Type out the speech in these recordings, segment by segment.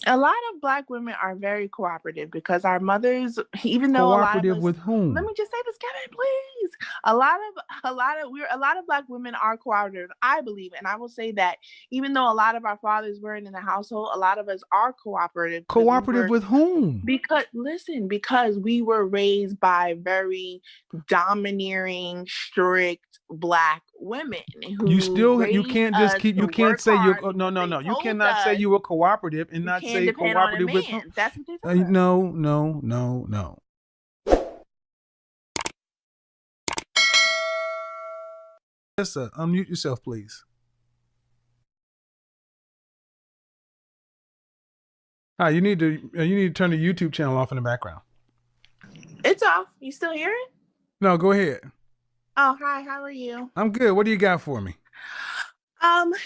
A lot of Black women are very cooperative because our mothers, even though a lot of Cooperative us, with let whom? me just say this, Kevin, please. A lot of Black women are cooperative, I believe, and I will say that even though a lot of our fathers weren't in the household, a lot of us are cooperative Cooperative with whom? because we were raised by very domineering, strict Black women who You raised can't just us keep, to you can't work say you're, hard oh, no, because no, they no. You told cannot say us you were cooperative and you not can't say depend on a cooperative with whom. man. That's what they told us. No, no, no, no. Listen, unmute yourself, please. Hi, you need to turn the YouTube channel off in the background. It's off. You still hear it? No, go ahead. Oh, hi. How are you? I'm good. What do you got for me?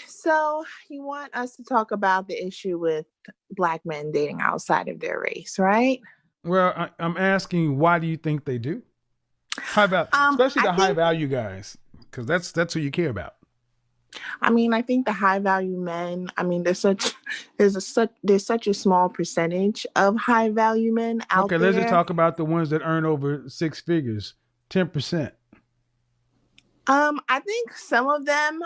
So you want us to talk about the issue with Black men dating outside of their race, right? Well, I'm asking, why do you think they do? Especially I the high think value guys, because that's who you care about. I think the high value men, I mean there's such a small percentage of high value men out Okay, let's just there. talk about the ones that earn over six figures, 10%. I think some of them,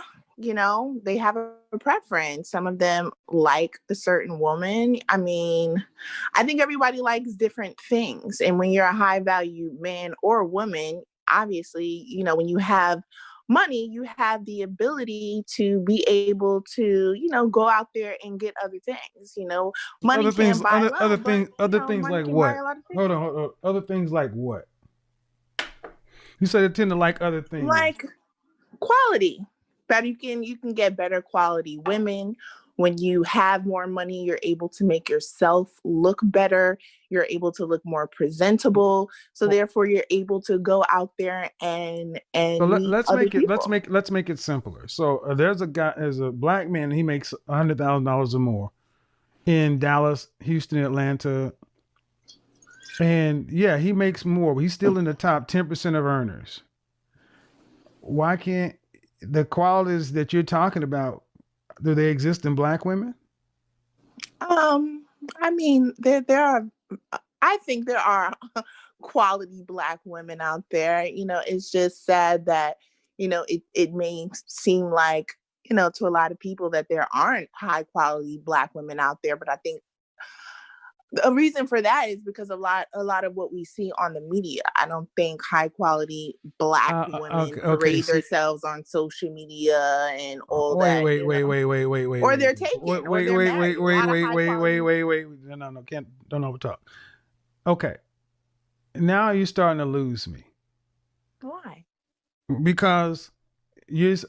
they have a preference. Some of them like a certain woman. I mean, I think everybody likes different things. And when you're a high value man or woman, obviously, when you have money, you have the ability to be able to, go out there and get other things. Money can't buy love, but, Other things money like can buy what? a lot of things. Hold on. Other things like what? You said they tend to like other things. Like quality, that you can get better quality women. When you have more money, you're able to make yourself look better, you're able to look more presentable, so Well, therefore you're able to go out there and so meet other people. let's make it simpler. So there's a black man. He makes $100,000 or more in Dallas, Houston, Atlanta, and yeah, he makes more. But he's still in the top 10% of earners. Why can't the qualities that you're talking about, do they exist in black women? um I mean, there are, I think there are quality Black women out there. It's just sad that it may seem like, to a lot of people, that there aren't high quality Black women out there. But I think a reason for that is because a lot of what we see on the media. I don't think high quality Black women Okay. parade See, themselves on social media and all wait, that, wait, wait, wait, wait, wait, wait, or wait, they're wait, taken, or wait, they're wait, wait, married. A wait, lot of wait, high wait, wait, quality. wait, wait. No, can't, don't overtalk. Okay, now you're starting to lose me Why? because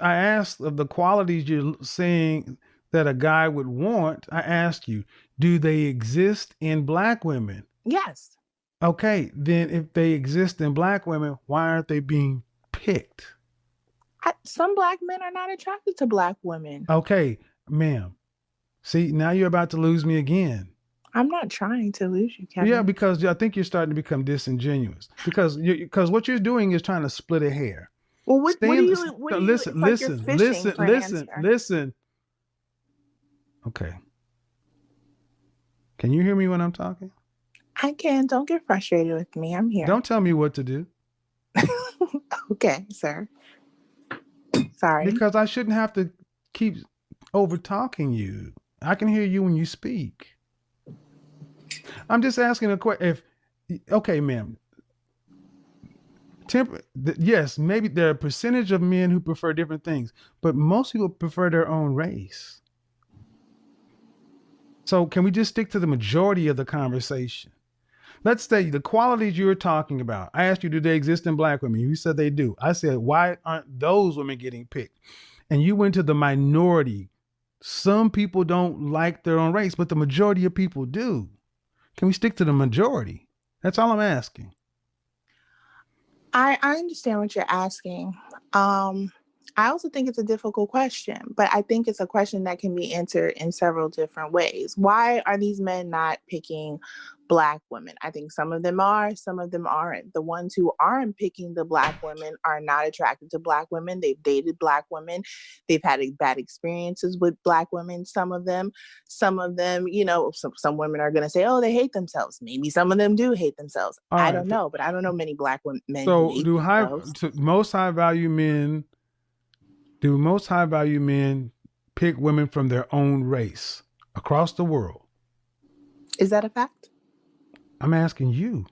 I asked of the qualities you're saying that a guy would want. I asked you, do they exist in black women? Yes. Okay, then if they exist in black women, why aren't they being picked? Some Black men are not attracted to Black women. Okay, ma'am. See, now you're about to lose me again. I'm not trying to lose you, Yeah, Kevin. because I think you're starting to become disingenuous. Because what you're doing is trying to split a hair. Well, Stay in. what No, do you? It's like you're fishing for an answer. listen. Okay. Can you hear me when I'm talking? I can. Don't get frustrated with me. I'm here. Don't tell me what to do Okay, sir. Sorry. because I shouldn't have to keep over talking you. I can hear you when you speak. I'm just asking a question. If okay, ma'am, yes, maybe there are a percentage of men who prefer different things, but most people prefer their own race. So can we just stick to the majority of the conversation? Let's say the qualities you were talking about. I asked you, do they exist in black women? You said they do. I said, why aren't those women getting picked? And you went to the minority. Some people don't like their own race, but the majority of people do. Can we stick to the majority? That's all I'm asking. I understand what you're asking. Um, I also think it's a difficult question, but I think it's a question that can be answered in several different ways. Why are these men not picking Black women? I think some of them are, some of them aren't. The ones who aren't picking the Black women are not attracted to Black women. They've dated Black women. They've had bad experiences with Black women, some of them, you know, some women are going to say, oh, they hate themselves. Maybe some of them do hate themselves. All I right. don't know, but I don't know many Black men who So hate themselves. do most high value men pick women from their own race across the world? Is that a fact? I'm asking you.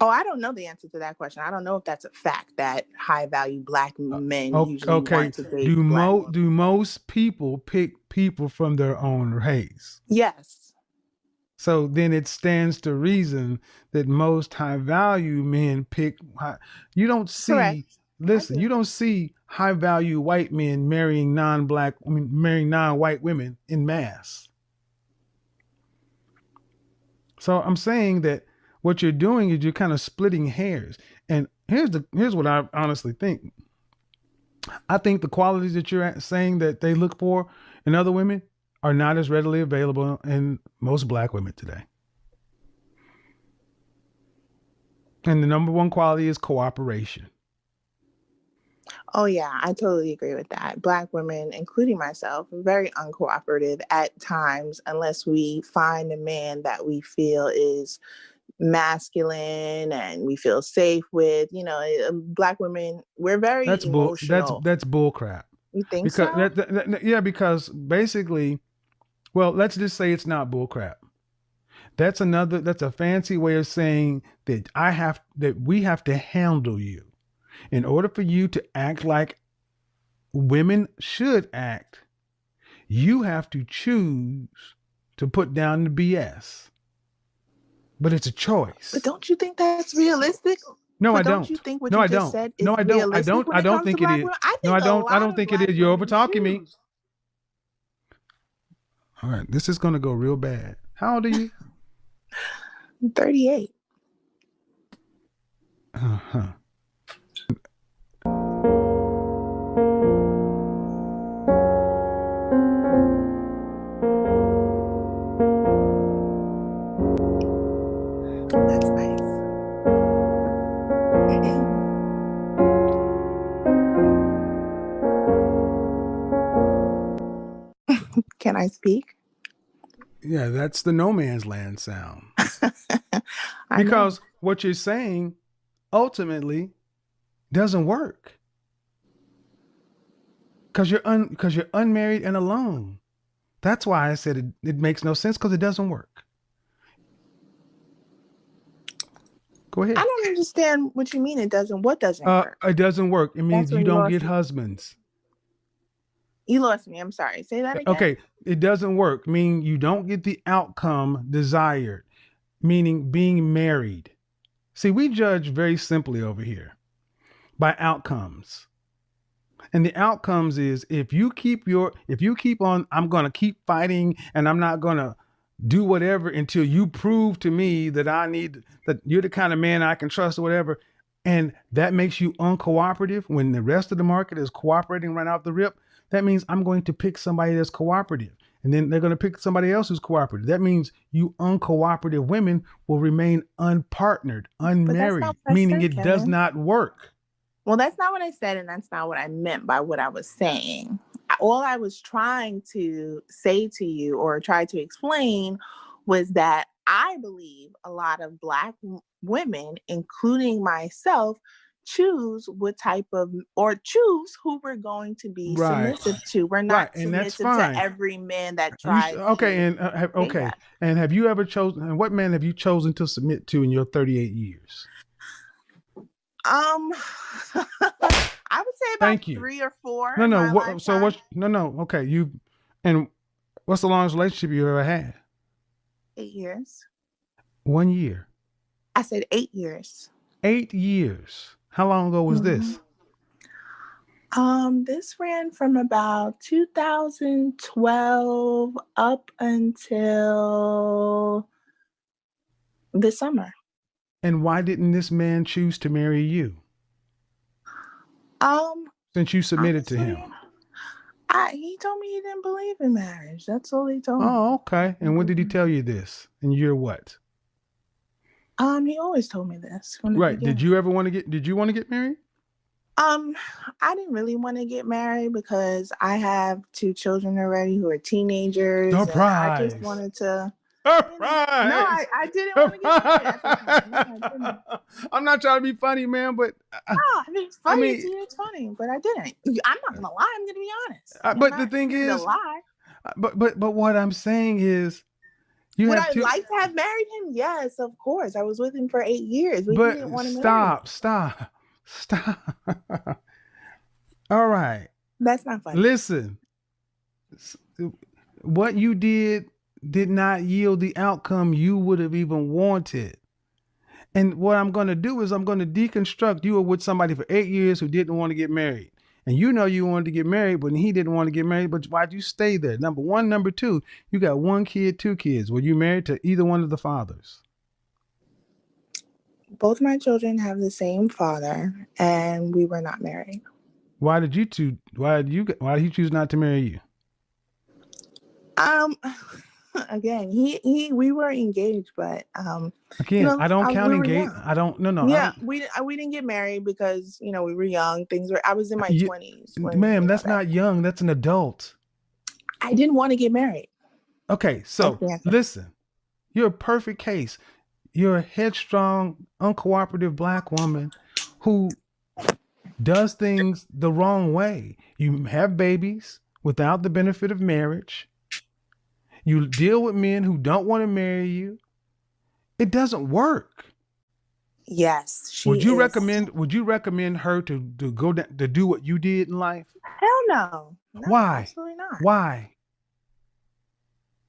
Oh, I don't know the answer to that question. I don't know if that's a fact that high value Black men usually Okay. want to date Black women. Do most people pick people from their own race? Yes. So then it stands to reason that most high value men pick. You don't Correct. see, I listen, do. you don't see high value white men marrying marrying non-white women in mass. So I'm saying that what you're doing is you're kind of splitting hairs. And here's what I honestly think. I think the qualities that you're saying that they look for in other women are not as readily available in most Black women today. And the number one quality is cooperation. Oh, yeah, I totally agree with that. Black women, including myself, are very uncooperative at times unless we find a man that we feel is masculine and we feel safe with. You know, Black women, we're very emotional. That's bull crap. You think Because so? yeah, because basically, well, let's just say it's not bull crap. That's a fancy way of saying that we have to handle you. In order for you to act like women should act, you have to choose to put down the BS. But it's a choice. But don't you think that's realistic? No, I But don't you don't. think what No, you I just don't. said No, is I don't. realistic when I it don't comes to think it Black is. women? I No, think a I lot don't of think it Black is. You're over women talking me. choose. All right, this is gonna go real bad. How old are you? 38. Uh-huh. That's nice. Can I speak? Yeah, that's the no man's land sound. I know. Because what you're saying ultimately doesn't work. Because you're unmarried and alone. That's why I said it makes no sense because it doesn't work. Go I ahead. don't understand what you mean what doesn't work? It doesn't work. It That's means you when you don't lost get me. husbands. You lost me. I'm sorry. Say that again. Okay, it doesn't work. Meaning you don't get the outcome desired. Meaning being married. See, we judge very simply over here by outcomes. And the outcomes is if you keep on, I'm going to keep fighting and I'm not going to do whatever until you prove to me that you're the kind of man I can trust or whatever. And that makes you uncooperative when the rest of the market is cooperating right off the rip. That means I'm going to pick somebody that's cooperative. And then they're going to pick somebody else who's cooperative. That means you uncooperative women will remain unpartnered, But that's unmarried, not what I meaning said, it does Kevin. not work. Well, that's not what I said, and that's not what I meant by what I was saying. All I was trying to say to you or try to explain was that I believe a lot of Black women, including myself, choose who we're going to be Right. submissive to. We're not Right, and that's submissive to fine. every man that You tries okay? to And say okay, that. and have you ever chosen? And what man have you chosen to submit to in your 38 years? Um, I would say about Thank you. 3 or 4 No, in no. my lifetime. No, no. Okay, and what's the longest relationship you ever had? 8 years. 1 year. I said 8 years. 8 years. How long ago was Mhm. this? This ran from about 2012 up until this summer. And why didn't this man choose to marry you? since you submitted to Honestly, him? he told me he didn't believe in marriage. That's all he told me. Oh, okay. And when did he tell you this? In year what? He always told me this from the Right. beginning. Did you want to get married? Um, I didn't really want to get married because I have two children already who are teenagers, and I just Surprise. wanted to, no, Surprise. I didn't want to get married at the time. No, I didn't. Surprise. I'm not trying to be funny, man, but No, I mean, it's I funny to mean, you. It's funny, but I didn't. I'm not gonna lie. I'm gonna be honest. I'm but the not thing here to is, lie. but what I'm saying is, you Would have I two. like to have married him? Yes, of course. I was with him for 8 years, but he But didn't want to marry me. stop. All right, That's not funny. listen. What you did not yield the outcome you would have even wanted. And what I'm going to do is I'm going to deconstruct. You were with somebody for 8 years who didn't want to get married. And you know you wanted to get married, but he didn't want to get married. But why'd you stay there? Number one. Number two, you got one kid, two kids. Were you married to either one of the fathers? Both my children have the same father, and we were not married. Why did he choose not to marry you? Um, again, we were engaged, but Again, I don't count we were engaged. young. I don't. No. I Yeah, don't. we didn't get married because we were young. I was in my You, 20s when ma'am, that's that not young. That's an adult. I didn't want to get married. Okay, That's so the answer. listen. You're a perfect case. You're a headstrong, uncooperative black woman who does things the wrong way. You have babies without the benefit of marriage. You deal with men who don't want to marry you. It doesn't work. Yes, she Would you is. recommend her to go down, to do what you did in life? Hell no. No, Why? absolutely not. Why?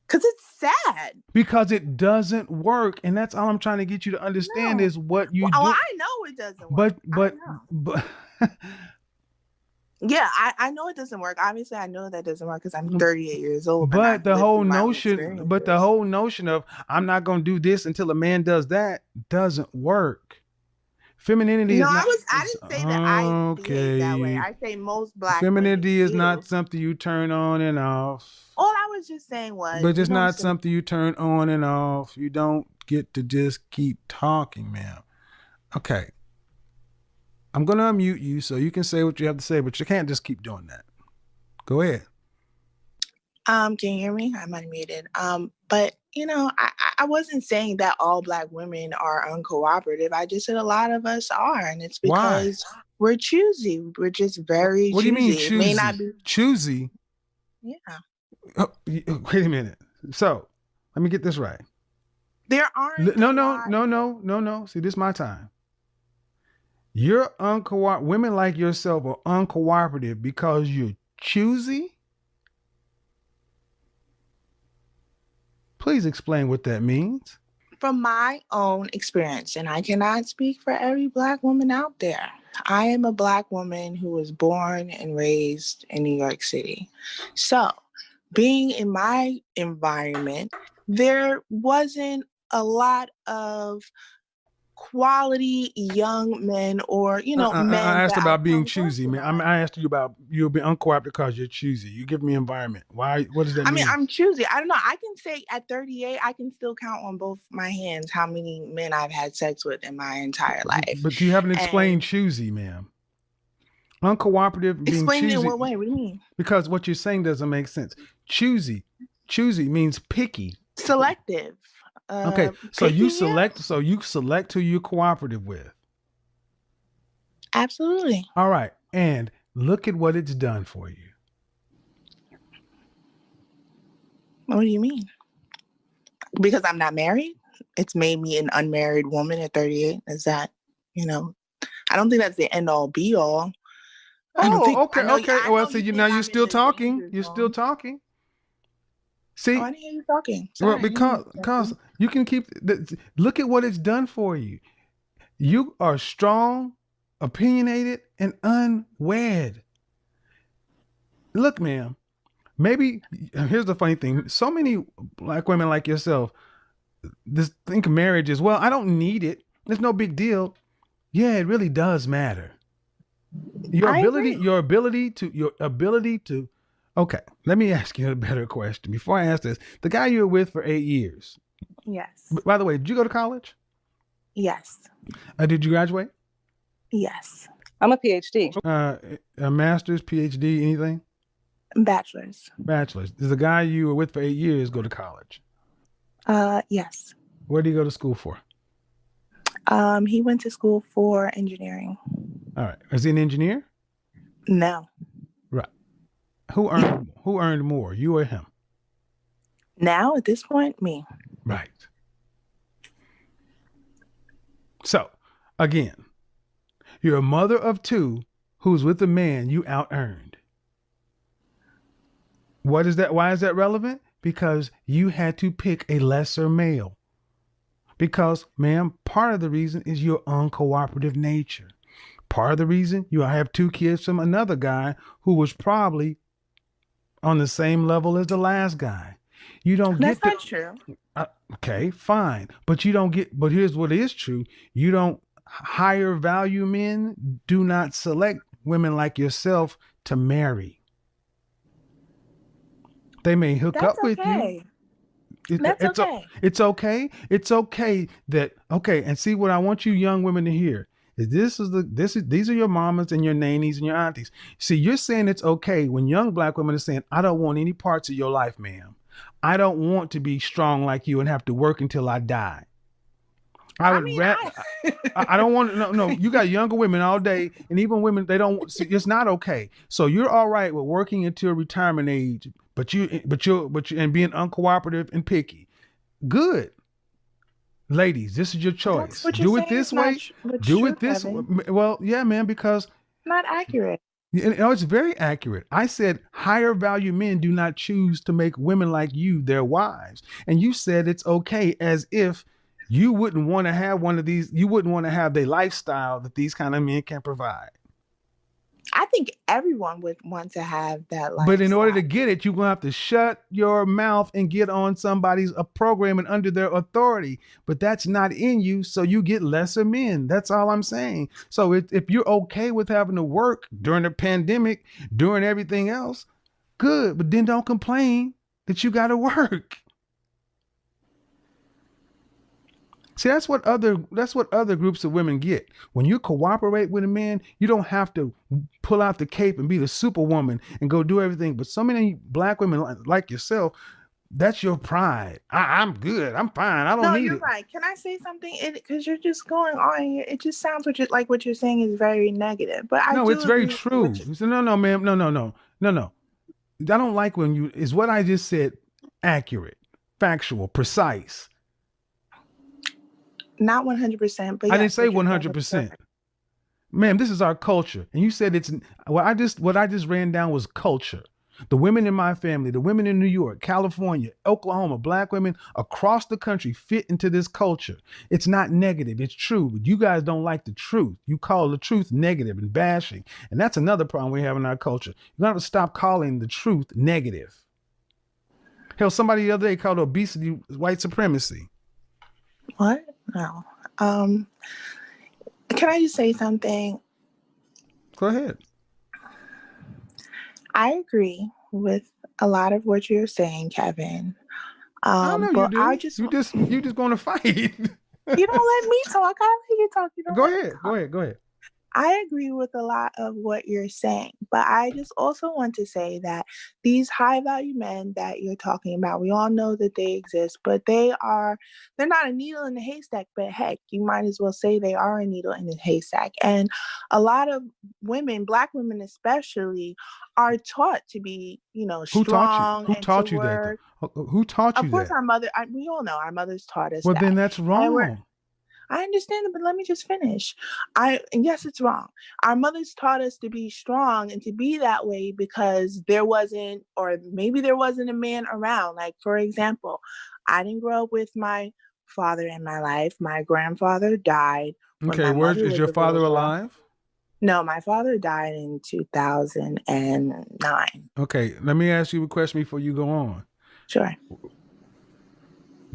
Because it's sad. Because it doesn't work, and that's all I'm trying to get you to understand No. is what you Well, do. I know it doesn't work. But Yeah, I know it doesn't work. Obviously, I know that doesn't work because I'm 38 years old and but I've the lived whole through my own notion, but the experiences. whole notion of I'm not going to do this until a man does that doesn't work. Femininity No, is not. I didn't say that I behave that way. Okay. I say most black women Femininity is not do. something you turn on and off. All I was just saying was, But it's not something you turn on and off. You don't get to just keep talking, ma'am. Okay. I'm going to unmute you so you can say what you have to say, but you can't just keep doing that. Go ahead. can you hear me? I'm unmuted. But I wasn't saying that all black women are uncooperative. I just said a lot of us are, and it's Why? because we're choosy. We're just very What do you mean choosy. It may not choosy? be. Choosy? Yeah. Oh, wait a minute. So let me get this right. There aren't a lot. No. See, this is my time. You're women like yourself are uncooperative because you're choosy. Please explain what that means. From my own experience, and I cannot speak for every black woman out there. I am a black woman who was born and raised in New York City. So, being in my environment, there wasn't a lot of quality young men or men I asked that I about being come close choosy, with. man. I asked you about you'll be uncooperative because you're choosy. You give me environment. Why? What does that I mean, mean? I'm choosy. I don't know. I can say at 38, I can still count on both my hands how many men I've had sex with in my entire life. But you haven't And explained choosy, ma'am. Uncooperative, being explain it in choosy. what way? What do you mean? Because what you're saying doesn't make sense. Choosy means picky. Selective. Okay, so Picky, you yeah. select who you're cooperative with. Absolutely. All right, and look at what it's done for you. What do you mean? Because I'm not married? It's made me an unmarried woman at 38. Is that, I don't think that's the end all be all. I don't think. Oh, okay, okay. I Well, know so you now think you're I'm in still the talking. danger You're still zone. talking. Oh, See, I didn't hear you talking. well, Sorry. because you can keep. Look at what it's done for you. You are strong, opinionated, and unwed. Look, ma'am. Maybe here's the funny thing. So many black women like yourself this think of marriage as well. I don't need it. It's no big deal. Yeah, it really does matter. I agree. Your ability to. Okay, let me ask you a better question before I ask this. The guy you were with for 8 years. Yes. By the way, did you go to college? Yes. Did you graduate? Yes. I'm a PhD. A master's, PhD, anything? Bachelor's. Bachelor's. Does the guy you were with for 8 years go to college? Yes. Where did he go to school for? He went to school for engineering. All right. Is he an engineer? No. Right. Who earned more, you or him? Now at this point, me. Right. So, again, you're a mother of two who's with a man you out earned. What is that? Why is that relevant? Because you had to pick a lesser male. Because, ma'am, part of the reason is your uncooperative nature. Part of the reason you have two kids from another guy who was probably on the same level as the last guy. You don't That's get not true. Okay, fine. But you don't get, but here's what is true. You don't, higher value men do not select women like yourself to marry. They may hook That's up with okay. you. That's okay. It's okay. It's okay that, okay. And see, what I want you young women to hear is these are your mamas and your nannies and your aunties. See, you're saying it's okay when young black women are saying, I don't want any parts of your life, ma'am. I don't want to be strong like you and have to work until I die. I don't want, no, you got younger women all day, and even women, they don't see, it's not okay. So you're all right with working until retirement age, but you and being uncooperative and picky. Good. Ladies, this is your choice. Do it this way. Do it this way. Well, yeah, man, because not accurate. You know, it's very accurate. I said higher value men do not choose to make women like you their wives. And you said it's okay, as if you wouldn't want to have one of these, you wouldn't want to have the lifestyle that these kind of men can provide. I think everyone would want to have that lifestyle. But in order to get it, you're going to have to shut your mouth and get on somebody's program and under their authority. But that's not in you, so you get lesser men. That's all I'm saying. So if you're okay with having to work during the pandemic, during everything else, good. But then don't complain that you got to work. See, that's what other groups of women get. When you cooperate with a man, you don't have to pull out the cape and be the superwoman and go do everything. But so many black women like yourself, that's your pride. I'm good. I'm fine. I don't need it. No, you're right. Can I say something? Because you're just going on. It just sounds like what you're saying is very negative. But no, it's very true. No, ma'am. No. I don't like when you, is what I just said accurate, factual, precise? Not 100%, but I didn't say 100%. Ma'am, this is our culture. And you said it's what I just ran down was culture. The women in my family, the women in New York, California, Oklahoma, black women across the country fit into this culture. It's not negative. It's true. But you guys don't like the truth. You call the truth negative and bashing. And that's another problem we have in our culture. You have to stop calling the truth negative. Hell, somebody the other day called obesity white supremacy. What? No. Can I just say something? Go ahead. I agree with a lot of what you're saying, Kevin. I know but you do. You just going to fight. You don't let me talk. I let you talk. You don't Go ahead. I agree with a lot of what you're saying, but I just also want to say that these high value men that you're talking about, we all know that they exist, but they're not a needle in a haystack, but heck, you might as well say they are a needle in a haystack. And a lot of women, black women especially, are taught to be, strong. Who taught you that? Who taught you that? Of course, our mother, we all know our mothers taught us that. Well, then that's wrong. I understand it, but let me just finish. Yes, it's wrong. Our mothers taught us to be strong and to be that way because there wasn't a man around. Like, for example, I didn't grow up with my father in my life. My grandfather died. Okay, is your father alive? No, my father died in 2009. Okay, let me ask you a question before you go on. Sure.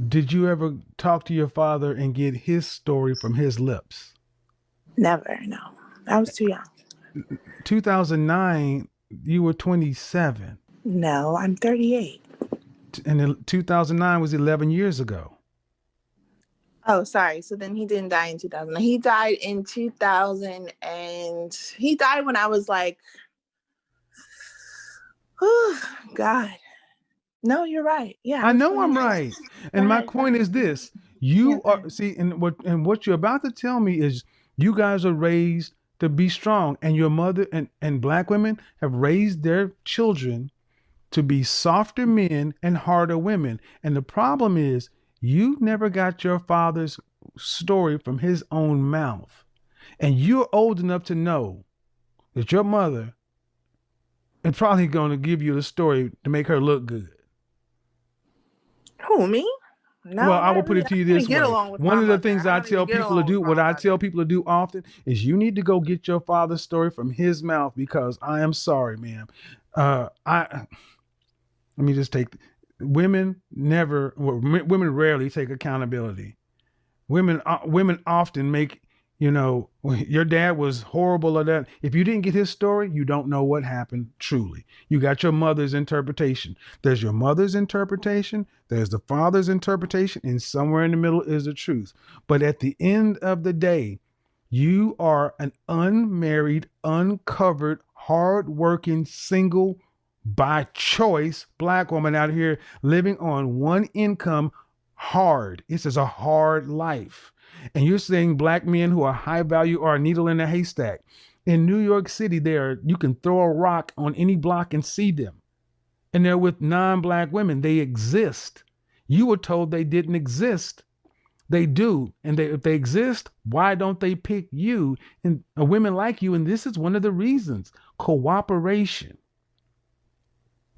Did you ever talk to your father and get his story from his lips? Never, no. I was too young. 2009, you were 27. No, I'm 38. And 2009 was 11 years ago. Oh, sorry. So then he didn't die in 2000. He died in 2000, and he died when I was like, oh, God. No, you're right. Yeah, I I was know I'm 29. right. Go And my ahead. Go point ahead. is this. Yeah, You go are ahead. see, and what you're about to tell me is you guys are raised to be strong. And your mother and black women have raised their children to be softer men and harder women. And the problem is you never got your father's story from his own mouth. And you're old enough to know that your mother is probably going to give you the story to make her look good. Who, me? Well, No, I will not put really. it I to you don't even this get way. along with One my of the mother. things I I don't even tell get people to along with do, my what I tell mother. people to do often, is you need to go get your father's story from his mouth because I am sorry, ma'am. I let me just take women never, well, women rarely take accountability. Women often make, your dad was horrible or that. If you didn't get his story, you don't know what happened truly. You got your mother's interpretation. There's your mother's interpretation, there's the father's interpretation, and somewhere in the middle is the truth. But at the end of the day, you are an unmarried, uncovered, hardworking, single by choice black woman out here living on one income hard. This is a hard life. And you're saying black men who are high value are a needle in a haystack. In New York City, you can throw a rock on any block and see them. And they're with non-black women. They exist. You were told they didn't exist. They do. And if they exist, why don't they pick you and women like you? And this is one of the reasons. Cooperation.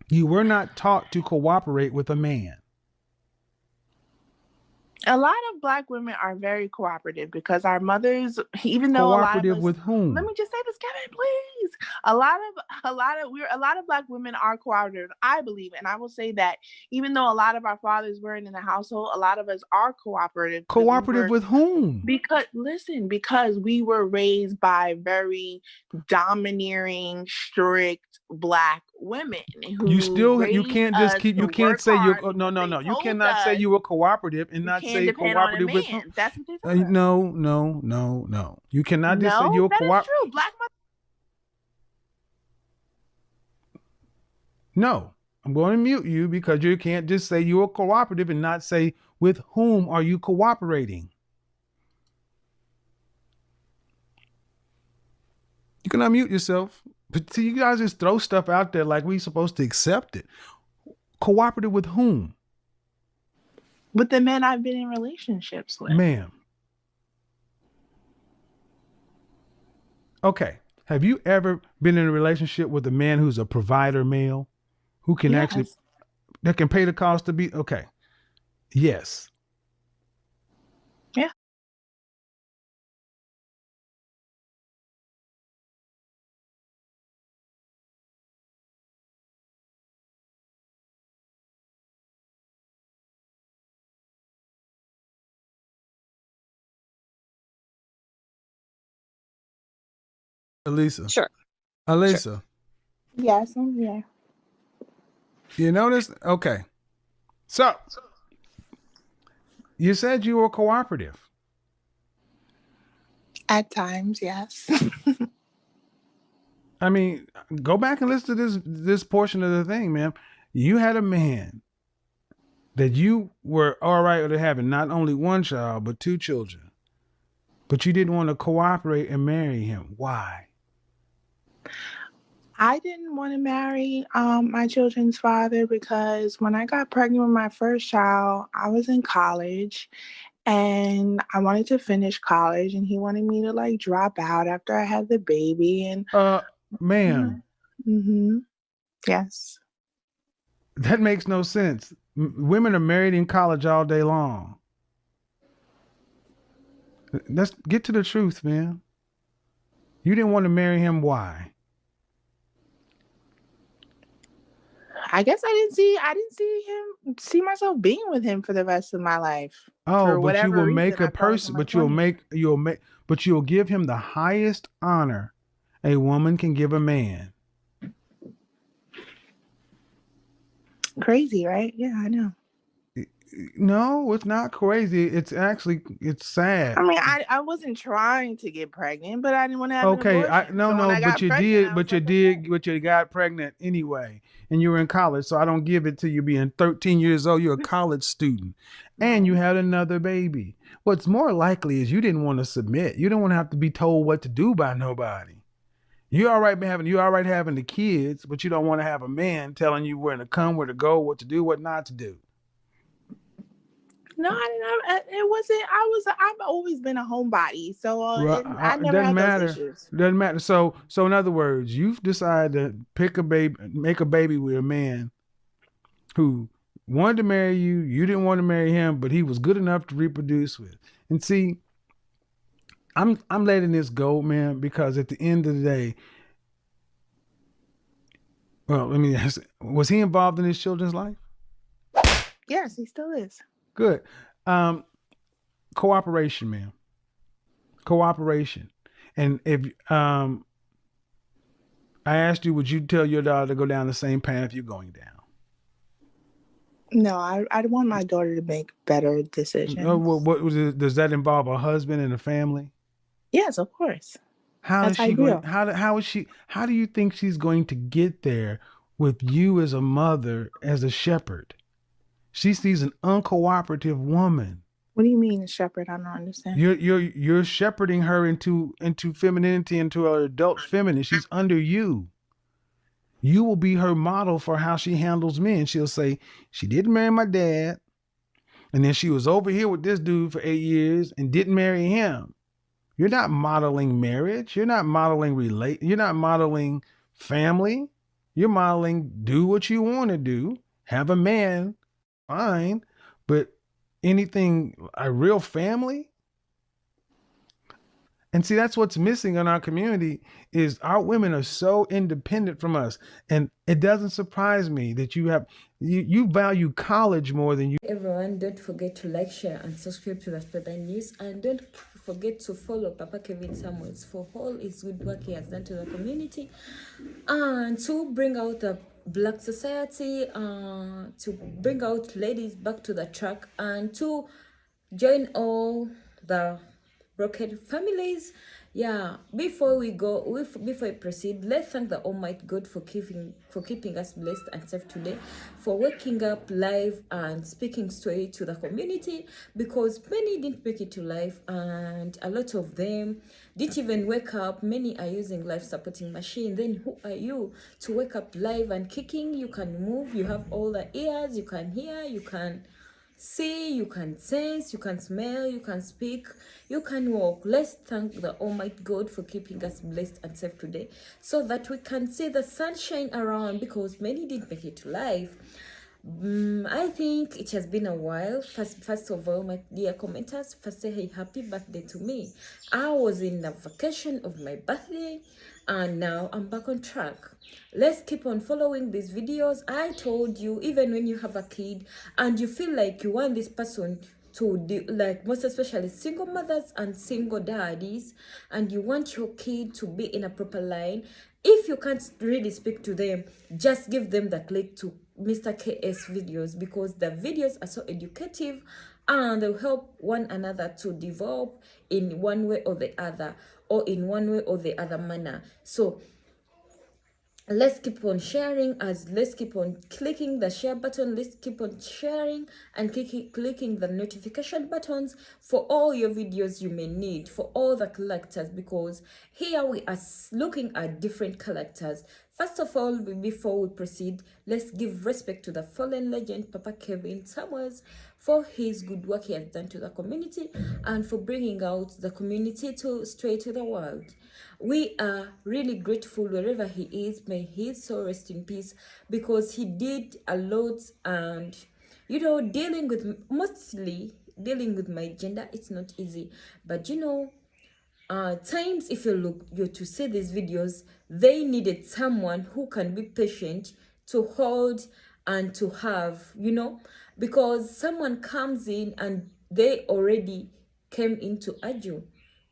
You were not taught to cooperate with a man. A lot of black women are very cooperative because our mothers, even though a lot of Cooperative us, with let whom? me just say this, Kevin, please. A lot of black women are cooperative, I believe, and I will say that even though a lot of our fathers weren't in the household, a lot of us are cooperative Cooperative with whom? because we were raised by very domineering, strict black women who You raised can't just us keep, to you can't work say you're, hard no, because no, they no. You told cannot say us you were cooperative and you not can't say depend on a cooperative with whom. man. That's what they told us. No, no, no, no. You cannot just say No, you're that is cooperative. true. Black mothers. No, I'm going to mute you because you can't just say you're cooperative and not say with whom are you cooperating. You can unmute yourself. But see, you guys just throw stuff out there like we supposed to accept it. Cooperative with whom? With the men I've been in relationships with. Ma'am. Okay. Have you ever been in a relationship with a man who's a provider male who can actually, Yes. that can pay the cost to be? Okay. Yes. Yeah. Elisa. Sure, sure. Elisa, Yes, I'm here. you notice? Okay. So you said you were cooperative. At times, yes. I mean, go back and listen to this portion of the thing, man. You had a man that you were all right with having not only one child, but two children. But you didn't want to cooperate and marry him. Why? I didn't want to marry my children's father because when I got pregnant with my first child, I was in college and I wanted to finish college, and he wanted me to like drop out after I had the baby. And Uh, you know, ma'am, yes. that makes no sense. Women are married in college all day long. Let's get to the truth, man. You didn't want to marry him. Why? I didn't see myself being with him for the rest of my life. Oh, For but you will whatever make reason, a I felt like in person, my 20s. but you'll give him the highest honor a woman can give a man. Crazy, right? Yeah, I know. No, it's not crazy. It's sad. I mean, I wasn't trying to get pregnant, but I didn't want to have an Okay, abortion. no So when no, I but got you pregnant, did, I was like, okay. but you got pregnant anyway, and you were in college. So I don't give it to you being 13 years old. You're a college student, and you No. had another baby. What's more likely is you didn't want to submit. You don't want to have to be told what to do by nobody. You all right having the kids, but you don't want to have a man telling you where to come, where to go, what to do, what not to do. No, I didn't. It wasn't. I've always been a homebody, so I It never doesn't had those matter. issues. It doesn't matter. So in other words, you've decided to pick a baby, make a baby with a man who wanted to marry you. You didn't want to marry him, but he was good enough to reproduce with. And see, I'm letting this go, man, because at the end of the day, well, let me ask, was he involved in his children's life? Yes, he still is. Good. Um, Cooperation, man. Cooperation. And if I asked you, would you tell your daughter to go down the same path you're going down? No, I want my daughter to make better decisions. What was it, does that involve a husband and a family? Yes, of course. How is That's she going? ideal. How is she? How do you think she's going to get there with you as a mother, as a shepherd? She sees an uncooperative woman. What do you mean, shepherd? I don't understand. You're shepherding her into femininity, into her adult feminine. She's under you. You will be her model for how she handles men. She'll say, she didn't marry my dad. And then she was over here with this dude for 8 years and didn't marry him. You're not modeling marriage. You're not modeling family. You're modeling do what you want to do. Have a man, fine. But anything, a real family, and see, that's what's missing in our community is our women are so independent from us. And it doesn't surprise me that you value college more than you. Everyone, don't forget to like, share, and subscribe to the Spreader News. And don't forget to follow Papa Kevin Samuels for all his good work he has done to the community and to bring out the Black society, to bring out ladies back to the track, and to join all the broken families. Yeah, before we go, before we proceed, let's thank the Almighty God for keeping us blessed and safe today, for waking up live and speaking straight to the community, because many didn't make it to life and a lot of them didn't even wake up. Many are using life supporting machine. Then who are you to wake up live and kicking? You can move, you have all the ears, you can hear, you can see, you can sense, you can smell, you can speak, you can walk. Let's thank the Almighty God for keeping us blessed and safe today, so that we can see the sunshine around, because many didn't make it to life. I think it has been a while. First of all, my dear commenters, first say hey, happy birthday to me. I was in a vacation of my birthday and now I'm back on track. Let's keep on following these videos. I told you, even when you have a kid and you feel like you want this person to do, like most especially single mothers and single daddies, and you want your kid to be in a proper line, if you can't really speak to them, just give them the click to Mr. KS videos, because the videos are so educative and they'll help one another to develop in one way or the other, or in one way or the other manner. So let's keep on sharing, as let's keep on clicking the share button, let's keep on sharing and clicking the notification buttons for all your videos you may need, for all the characters, because here we are looking at different characters. First of all, before we proceed, let's give respect to the fallen legend Papa Kevin Samuels for his good work he has done to the community and for bringing out the community to straight to the world. We are really grateful wherever he is. May his soul rest in peace, because he did a lot. And mostly dealing with my gender, it's not easy. But times if you're to see these videos, they needed someone who can be patient to hold and to have, because someone comes in and they already came in to argue.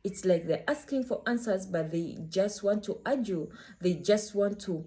It's like they're asking for answers, but they just want to argue. They just want to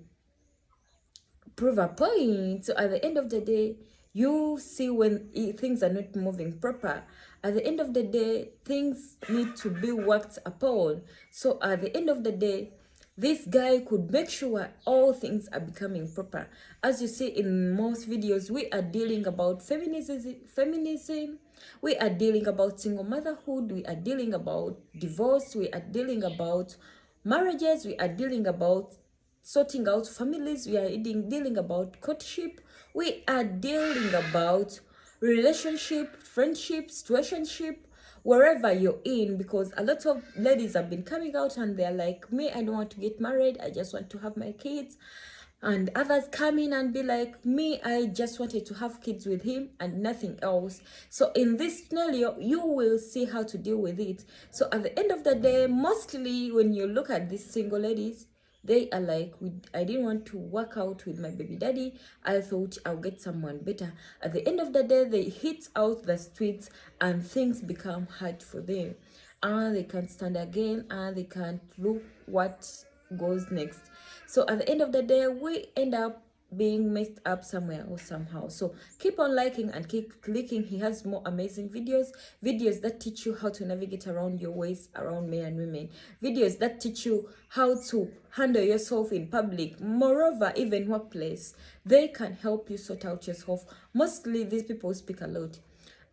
prove a point. So at the end of the day, you see when things are not moving proper. At the end of the day, things need to be worked upon. So at the end of the day, this guy could make sure all things are becoming proper. As you see in most videos, we are dealing about feminism, we are dealing about single motherhood, we are dealing about divorce, we are dealing about marriages, we are dealing about sorting out families, we are dealing about courtship, we are dealing about relationship, friendship, situationship, wherever you're in, because a lot of ladies have been coming out and they're like, me, I don't want to get married, I just want to have my kids. And others come in and be like, me, I just wanted to have kids with him and nothing else. So in this scenario, you will see how to deal with it. So at the end of the day, mostly when you look at these single ladies, they are like, I didn't want to work out with my baby daddy, I thought I'll get someone better. At the end of the day, they hit out the streets and things become hard for them, and they can't stand again, and they can't look what goes next. So at the end of the day, we end up being messed up somewhere or somehow. So keep on liking and keep clicking. He has more amazing videos that teach you how to navigate around your ways around men and women, videos that teach you how to handle yourself in public, moreover even workplace. They can help you sort out yourself. Mostly these people speak a lot.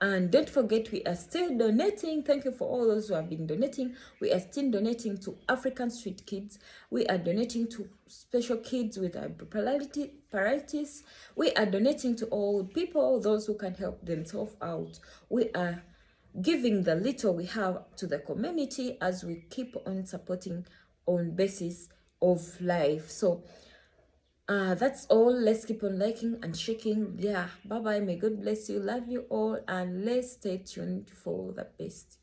And don't forget, we are still donating. Thank you for all those who have been donating. We are still donating to African street kids. We are donating to special kids with paralysis. We are donating to old people, those who can help themselves out. We are giving the little we have to the community as we keep on supporting on basis of life. So that's all. Let's keep on liking and shaking. Yeah, bye bye. May God bless you. Love you all, and let's stay tuned for the best.